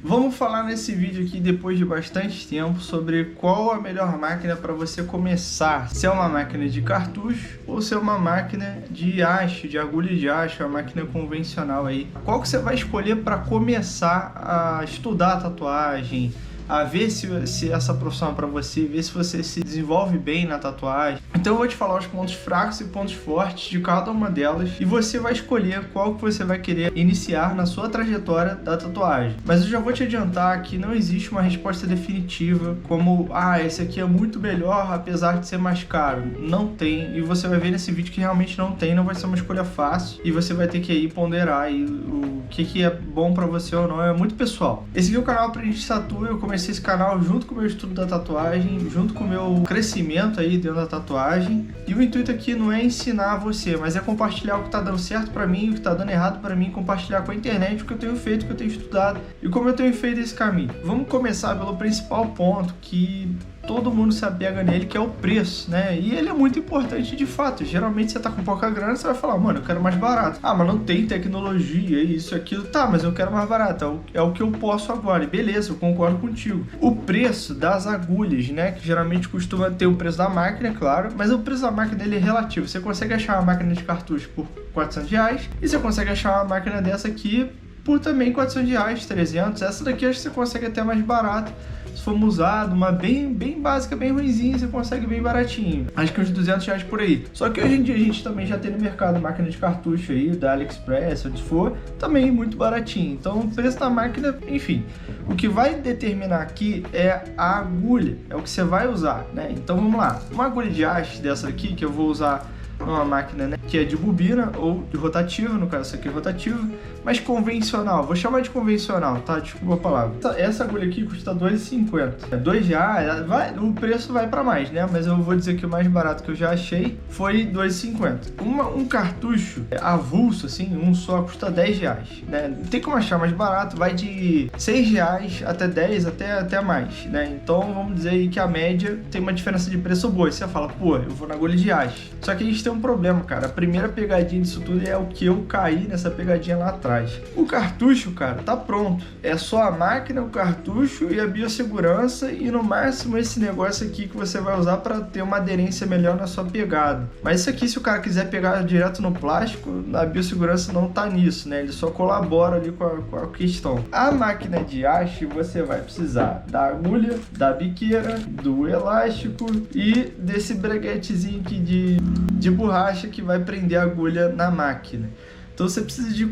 Vamos falar nesse vídeo aqui, depois de bastante tempo, sobre qual a melhor máquina para você começar. Se é uma máquina de cartucho ou se é uma máquina de haste, de agulha de haste, uma máquina convencional aí. Qual que você vai escolher para começar a estudar a tatuagem, a ver se essa profissão é para você, ver se você se desenvolve bem na tatuagem. Então eu vou te falar os pontos fracos e pontos fortes de cada uma delas e você vai escolher qual que você vai querer iniciar na sua trajetória da tatuagem. Mas eu já vou te adiantar que não existe uma resposta definitiva como, esse aqui é muito melhor apesar de ser mais caro. Não tem, e você vai ver nesse vídeo que realmente não tem, não vai ser uma escolha fácil e você vai ter que aí ponderar aí o que é bom para você ou não, é muito pessoal. Esse aqui é o canal Aprendiz Tatu. Eu comecei esse canal junto com o meu estudo da tatuagem, junto com o meu crescimento aí dentro da tatuagem. E o intuito aqui não é ensinar você, mas é compartilhar o que tá dando certo pra mim, o que tá dando errado pra mim, compartilhar com a internet o que eu tenho feito, o que eu tenho estudado e como eu tenho feito esse caminho. Vamos começar pelo principal ponto que todo mundo se apega nele, que é o preço, né? E ele é muito importante de fato. Geralmente você tá com pouca grana, você vai falar, mano, eu quero mais barato. Mas não tem tecnologia, isso, aquilo. Tá, mas eu quero mais barato. É o que eu posso agora. E beleza, eu concordo contigo. O preço das agulhas, né? Que geralmente costuma ter o preço da máquina, é claro. Mas o preço da máquina dele é relativo. Você consegue achar uma máquina de cartucho por R$400 e você consegue achar uma máquina dessa aqui por também R$400, 300. Essa daqui acho que você consegue até mais barato. Se for usado, uma bem básica, bem ruimzinha, você consegue bem baratinho. Acho que uns R$200 por aí. Só que hoje em dia a gente também já tem no mercado máquina de cartucho aí, da AliExpress, onde for, também muito baratinho. Então o preço da máquina, enfim. O que vai determinar aqui é a agulha, é o que você vai usar, né? Então vamos lá. Uma agulha de haste dessa aqui, que eu vou usar uma máquina, né, que é de bobina ou de rotativa, no caso essa aqui é rotativa, mas convencional, vou chamar de convencional, tá? Desculpa a palavra. Essa agulha aqui custa R$2,50. R$2, o preço vai para mais, né? Mas eu vou dizer que o mais barato que eu já achei foi R$2,50. Um cartucho avulso, assim, um só, custa R$10, né? Não tem como achar mais barato, vai de R$6 até 10, até mais, né? Então vamos dizer aí que a média tem uma diferença de preço boa. E você fala, pô, eu vou na agulha de haste. Só que a gente tem um problema, cara. A primeira pegadinha disso tudo é o que eu caí nessa pegadinha lá atrás. O cartucho, cara, tá pronto. É só a máquina, o cartucho e a biossegurança e no máximo esse negócio aqui que você vai usar para ter uma aderência melhor na sua pegada. Mas isso aqui, se o cara quiser pegar direto no plástico, a biossegurança não tá nisso, né? Ele só colabora ali com a questão. A máquina de haste, você vai precisar da agulha, da biqueira, do elástico e desse breguetezinho aqui de borracha que vai prender a agulha na máquina. Então você precisa de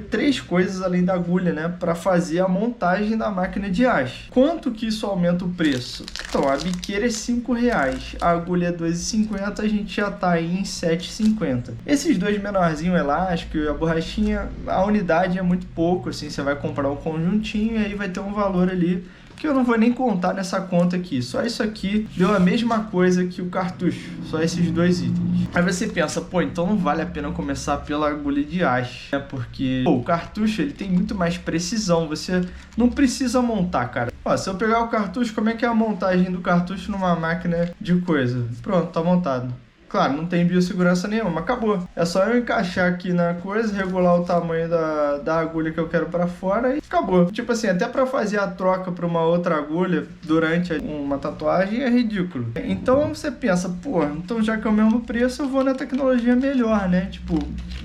três coisas além da agulha, né, para fazer a montagem da máquina de haste. Quanto que isso aumenta o preço? Então a biqueira é R$5, a agulha é R$2,50, a gente já tá aí em R$7,50. Esses dois menorzinhos, o elástico e a borrachinha, a unidade é muito pouco, assim, você vai comprar um conjuntinho e aí vai ter um valor ali que eu não vou nem contar nessa conta aqui. Só isso aqui deu a mesma coisa que o cartucho, só esses dois itens. Aí você pensa, pô, então não vale a pena começar pela agulha de haste, né? Porque o cartucho ele tem muito mais precisão, você não precisa montar, cara. Se eu pegar o cartucho, como é que é a montagem do cartucho numa máquina de coisa? Pronto, tá montado. Claro, não tem biossegurança nenhuma, acabou. É só eu encaixar aqui na coisa, regular o tamanho da agulha que eu quero para fora e acabou. Tipo assim, até para fazer a troca para uma outra agulha durante uma tatuagem é ridículo. Então você pensa, pô, então já que é o mesmo preço, eu vou na tecnologia melhor, né? Tipo,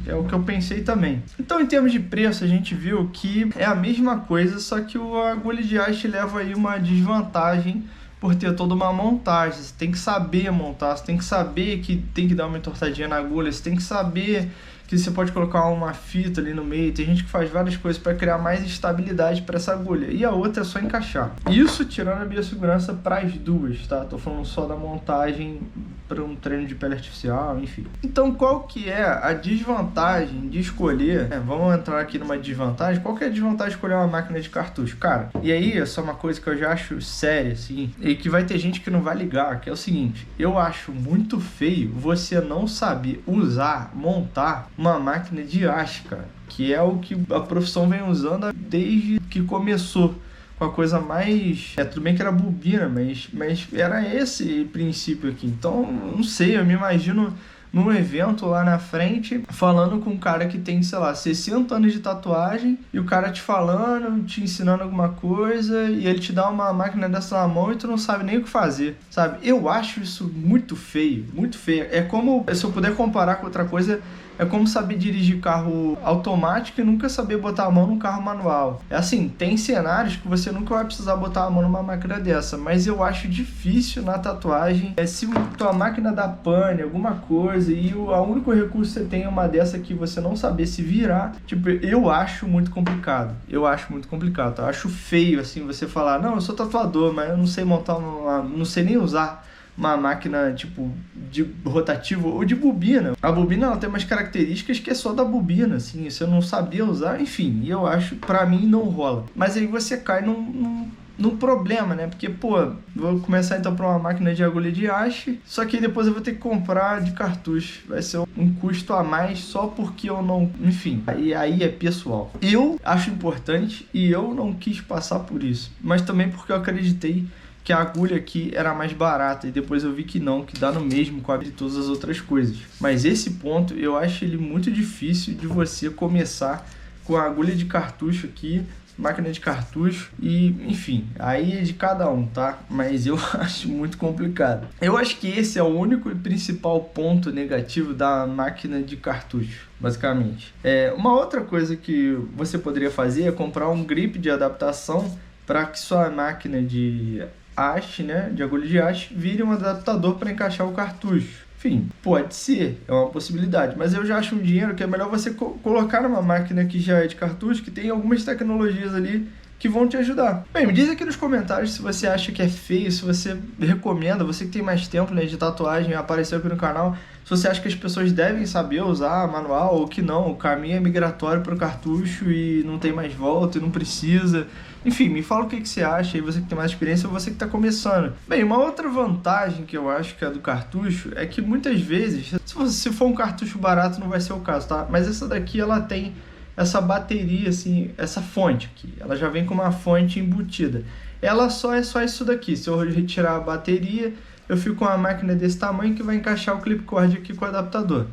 é o que eu pensei também. Então, em termos de preço, a gente viu que é a mesma coisa, só que a agulha de haste leva aí uma desvantagem por ter toda uma montagem. Você tem que saber montar, você tem que saber que tem que dar uma entortadinha na agulha, você tem que saber que você pode colocar uma fita ali no meio. Tem gente que faz várias coisas para criar mais estabilidade para essa agulha. E a outra é só encaixar. Isso tirando a biossegurança para as duas, tá? Tô falando só da montagem para um treino de pele artificial, enfim. Então, qual que é a desvantagem de escolher? Vamos entrar aqui numa desvantagem. Qual que é a desvantagem de escolher uma máquina de cartucho? Cara, e aí, essa é uma coisa que eu já acho séria, assim, e que vai ter gente que não vai ligar, que é o seguinte: eu acho muito feio você não saber usar, montar uma máquina de haste, cara, que é o que a profissão vem usando desde que começou. Com a coisa mais... tudo bem que era bobina, mas era esse princípio aqui. Então, não sei, eu me imagino num evento lá na frente, falando com um cara que tem, sei lá, 60 anos de tatuagem, e o cara te falando, te ensinando alguma coisa, e ele te dá uma máquina dessa na mão e tu não sabe nem o que fazer, sabe? Eu acho isso muito feio, muito feio. É como, se eu puder comparar com outra coisa, é como saber dirigir carro automático e nunca saber botar a mão num carro manual. É assim, tem cenários que você nunca vai precisar botar a mão numa máquina dessa, mas eu acho difícil na tatuagem. Se tua máquina dá pane, alguma coisa, e o único recurso que você tem é uma dessa que você não saber se virar, tipo, eu acho muito complicado. Eu acho muito complicado, tá? Eu acho feio, assim, você falar, não, eu sou tatuador, mas eu não sei montar não sei nem usar uma máquina tipo de rotativo ou de bobina. A bobina ela tem umas características que é só da bobina, assim, se eu não sabia usar, enfim, eu acho, pra mim não rola. Mas aí você cai num problema, né? Porque, pô, vou começar então para uma máquina de agulha de haste, só que depois eu vou ter que comprar de cartucho. Vai ser um custo a mais só porque eu não... Enfim, aí é pessoal. Eu acho importante e eu não quis passar por isso. Mas também porque eu acreditei que a agulha aqui era mais barata e depois eu vi que não, que dá no mesmo com a de todas as outras coisas. Mas esse ponto eu acho ele muito difícil de você começar com a agulha de cartucho aqui, máquina de cartucho e enfim, aí é de cada um, tá? Mas eu acho muito complicado. Eu acho que esse é o único e principal ponto negativo da máquina de cartucho, basicamente. Uma outra coisa que você poderia fazer é comprar um grip de adaptação para que sua máquina de haste, né, de agulha de haste, vire um adaptador para encaixar o cartucho. Enfim, pode ser, é uma possibilidade, mas eu já acho um dinheiro que é melhor você colocar numa máquina que já é de cartucho, que tem algumas tecnologias ali que vão te ajudar. Bem, me diz aqui nos comentários se você acha que é feio, se você recomenda, você que tem mais tempo, né, de tatuagem, apareceu aqui no canal, se você acha que as pessoas devem saber usar manual ou que não, o caminho é migratório para o cartucho e não tem mais volta e não precisa. Enfim, me fala o que você acha aí, você que tem mais experiência ou você que está começando. Bem, uma outra vantagem que eu acho que é do cartucho é que muitas vezes, se for um cartucho barato não vai ser o caso, tá? Mas essa daqui ela tem essa bateria, assim, essa fonte aqui, ela já vem com uma fonte embutida. Ela é só isso daqui, se eu retirar a bateria, eu fico com uma máquina desse tamanho que vai encaixar o clip cord aqui com o adaptador,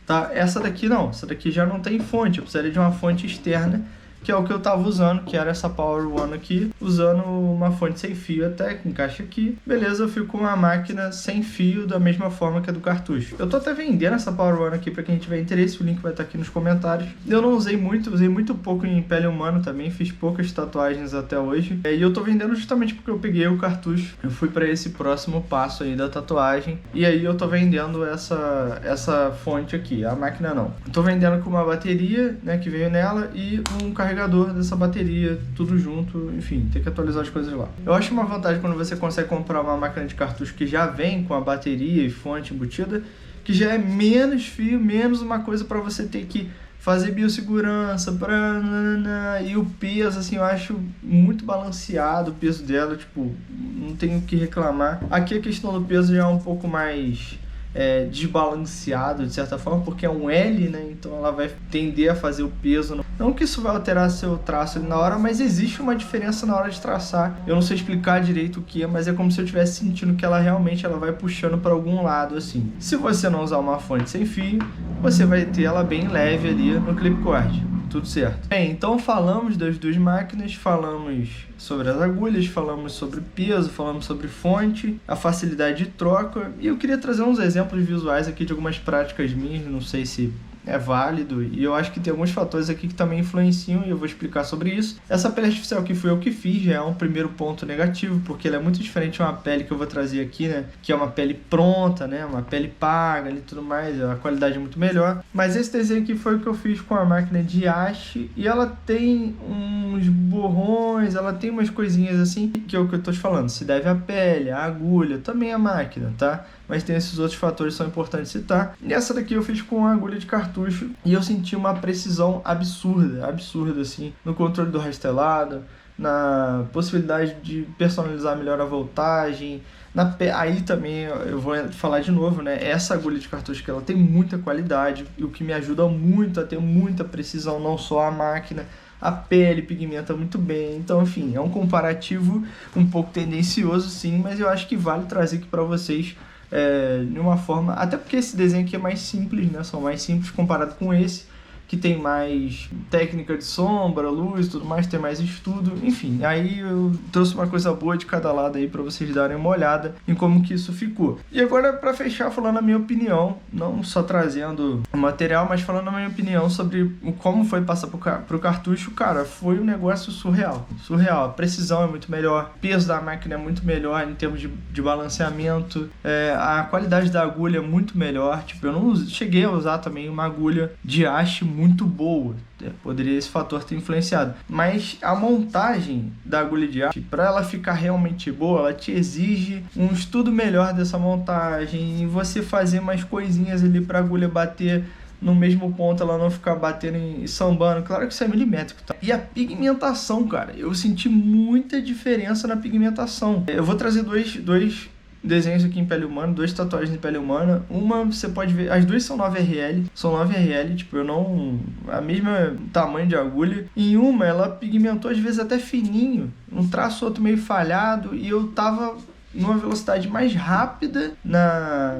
tá? Essa daqui não, essa daqui já não tem fonte, eu precisaria de uma fonte externa, que é o que eu tava usando, que era essa Power One aqui, usando uma fonte sem fio até, que encaixa aqui. Beleza, eu fico com uma máquina sem fio da mesma forma que a do cartucho. Eu tô até vendendo essa Power One aqui pra quem tiver interesse, o link vai estar aqui nos comentários. Eu não usei muito pouco em pele humana também, fiz poucas tatuagens até hoje. E eu tô vendendo justamente porque eu peguei o cartucho, eu fui pra esse próximo passo aí da tatuagem, e aí eu tô vendendo essa fonte aqui, a máquina não. Eu tô vendendo com uma bateria, né, que veio nela, e um carregador dessa bateria, tudo junto, enfim, tem que atualizar as coisas lá. Eu acho uma vantagem quando você consegue comprar uma máquina de cartucho que já vem com a bateria e fonte embutida, que já é menos fio, menos uma coisa para você ter que fazer biossegurança, e o peso, assim, eu acho muito balanceado o peso dela, tipo, não tenho o que reclamar. Aqui a questão do peso já é um pouco mais desbalanceado de certa forma, porque é um L, né? Então ela vai tender a fazer o peso. Não que isso vai alterar seu traço ali na hora, mas existe uma diferença na hora de traçar. Eu não sei explicar direito o que é, mas é como se eu estivesse sentindo que ela realmente vai puxando para algum lado, assim. Se você não usar uma fonte sem fio, você vai ter ela bem leve ali no clip cord. Tudo certo. Bem, então falamos das duas máquinas, falamos sobre as agulhas, falamos sobre peso, falamos sobre fonte, a facilidade de troca, e eu queria trazer uns exemplos visuais aqui de algumas práticas minhas, não sei se é válido, e eu acho que tem alguns fatores aqui que também influenciam e eu vou explicar sobre isso. Essa pele artificial que foi eu que fiz já é um primeiro ponto negativo, porque ela é muito diferente de uma pele que eu vou trazer aqui, né, que é uma pele pronta, né, uma pele paga e tudo mais, a qualidade é muito melhor. Mas esse desenho aqui foi o que eu fiz com a máquina de haste, e ela tem uns borrões, ela tem umas coisinhas assim, que é o que eu tô te falando, se deve à pele, à agulha, também à máquina, tá? Mas tem esses outros fatores que são importantes citar. E essa daqui eu fiz com a agulha de cartucho e eu senti uma precisão absurda assim, no controle do rastelado, na possibilidade de personalizar melhor a voltagem. Aí também eu vou falar de novo, né? Essa agulha de cartucho que ela tem muita qualidade, e o que me ajuda muito a ter muita precisão, não só a máquina, a pele pigmenta muito bem. Então, enfim, é um comparativo um pouco tendencioso, sim, mas eu acho que vale trazer aqui para vocês de uma forma... Até porque esse desenho aqui é mais simples, né? São mais simples comparado com esse, que tem mais técnica de sombra, luz e tudo mais, tem mais estudo, enfim. Aí eu trouxe uma coisa boa de cada lado aí para vocês darem uma olhada em como que isso ficou. E agora, para fechar, falando a minha opinião, não só trazendo o material, mas falando a minha opinião sobre como foi passar pro cartucho, cara, foi um negócio surreal. A precisão é muito melhor, o peso da máquina é muito melhor em termos de balanceamento, a qualidade da agulha é muito melhor. Tipo, eu não cheguei a usar também uma agulha de haste muito boa, poderia esse fator ter influenciado, mas a montagem da agulha de haste, para ela ficar realmente boa, ela te exige um estudo melhor dessa montagem e você fazer mais coisinhas ali para a agulha bater no mesmo ponto, ela não ficar batendo e sambando. Claro que isso é milimétrico, tá? E a pigmentação, cara, eu senti muita diferença na pigmentação. Eu vou trazer dois desenhos aqui em pele humana, 2 tatuagens em pele humana. Uma você pode ver, as duas são 9RL, tipo, eu não... a mesma tamanho de agulha. Em uma, ela pigmentou às vezes até fininho, um traço outro meio falhado, e eu tava numa velocidade mais rápida na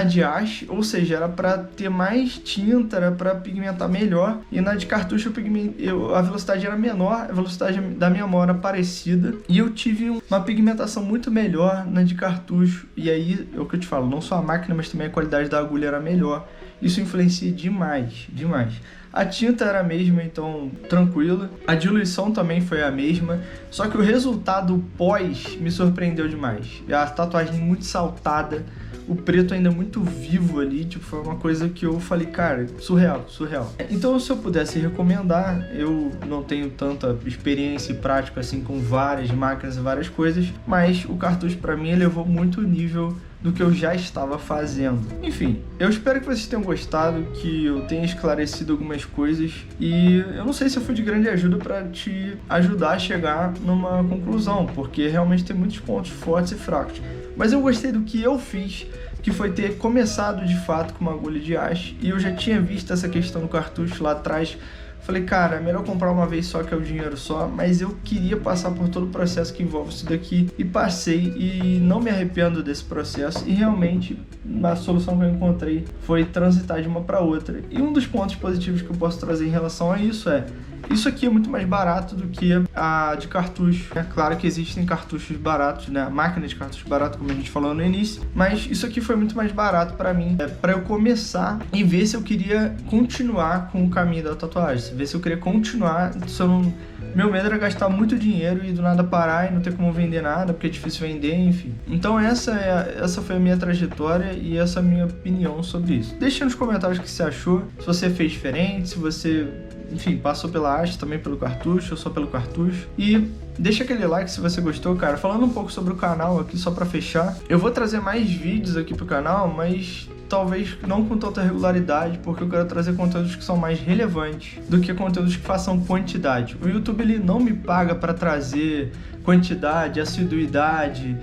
de haste, ou seja, era para ter mais tinta, era para pigmentar melhor, e na de cartucho a velocidade era menor, a velocidade da minha mão era parecida, e eu tive uma pigmentação muito melhor na de cartucho. E aí, é o que eu te falo, não só a máquina, mas também a qualidade da agulha era melhor. Isso influencia demais. A tinta era a mesma, então tranquila. A diluição também foi a mesma, só que o resultado pós me surpreendeu demais. A tatuagem muito saltada, o preto ainda muito vivo ali, tipo, foi uma coisa que eu falei, cara, surreal. Então, se eu pudesse recomendar, eu não tenho tanta experiência e prática assim com várias máquinas e várias coisas, mas o cartucho para mim elevou muito o nível do que eu já estava fazendo. Enfim, eu espero que vocês tenham gostado, que eu tenha esclarecido algumas coisas, e eu não sei se eu fui de grande ajuda para te ajudar a chegar numa conclusão, porque realmente tem muitos pontos fortes e fracos. Mas eu gostei do que eu fiz, que foi ter começado de fato com uma agulha de haste, e eu já tinha visto essa questão do cartucho lá atrás. Falei, cara, é melhor comprar uma vez só, que é o dinheiro só, mas eu queria passar por todo o processo que envolve isso daqui, e passei, e não me arrependo desse processo, e realmente a solução que eu encontrei foi transitar de uma para outra. E um dos pontos positivos que eu posso trazer em relação a isso isso aqui é muito mais barato do que a de cartucho. É claro que existem cartuchos baratos, né? Máquina de cartucho barato, como a gente falou no início, mas isso aqui foi muito mais barato para mim, para eu começar e ver se eu queria continuar com o caminho da tatuagem, ver se eu queria continuar, se eu não... Meu medo era gastar muito dinheiro e do nada parar e não ter como vender nada, porque é difícil vender, enfim. Então essa foi a minha trajetória e essa é a minha opinião sobre isso. Deixa nos comentários o que você achou, se você fez diferente, se você, enfim, passou pela haste, também pelo cartucho, ou só pelo cartucho. E deixa aquele like se você gostou, cara. Falando um pouco sobre o canal aqui, só pra fechar, eu vou trazer mais vídeos aqui pro canal, mas talvez não com tanta regularidade, porque eu quero trazer conteúdos que são mais relevantes do que conteúdos que façam quantidade. O YouTube, ele não me paga para trazer quantidade, assiduidade,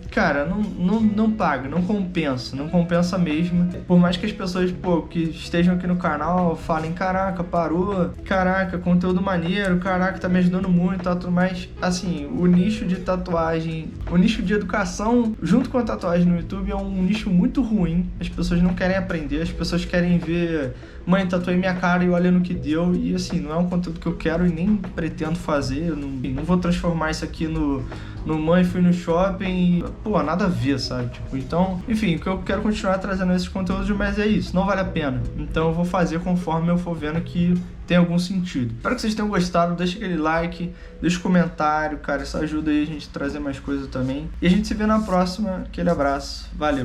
cara, não paga, não compensa mesmo. Por mais que as pessoas, que estejam aqui no canal falem, caraca, parou, caraca, conteúdo maneiro, caraca, tá me ajudando muito, tá, tudo mais. Assim, o nicho de tatuagem, o nicho de educação junto com a tatuagem no YouTube é um nicho muito ruim. As pessoas não querem aprender, as pessoas querem ver, mãe, tatuei minha cara e olha no que deu. E assim, não é um conteúdo que eu quero e nem pretendo fazer. Eu não vou transformar isso aqui no mãe, fui no shopping e, nada a ver, sabe? Tipo, então, enfim, que eu quero continuar trazendo esses conteúdos, mas é isso, não vale a pena. Então eu vou fazer conforme eu for vendo que tem algum sentido. Espero que vocês tenham gostado, deixa aquele like, deixa um comentário, cara, isso ajuda aí a gente a trazer mais coisa também. E a gente se vê na próxima, aquele abraço, valeu!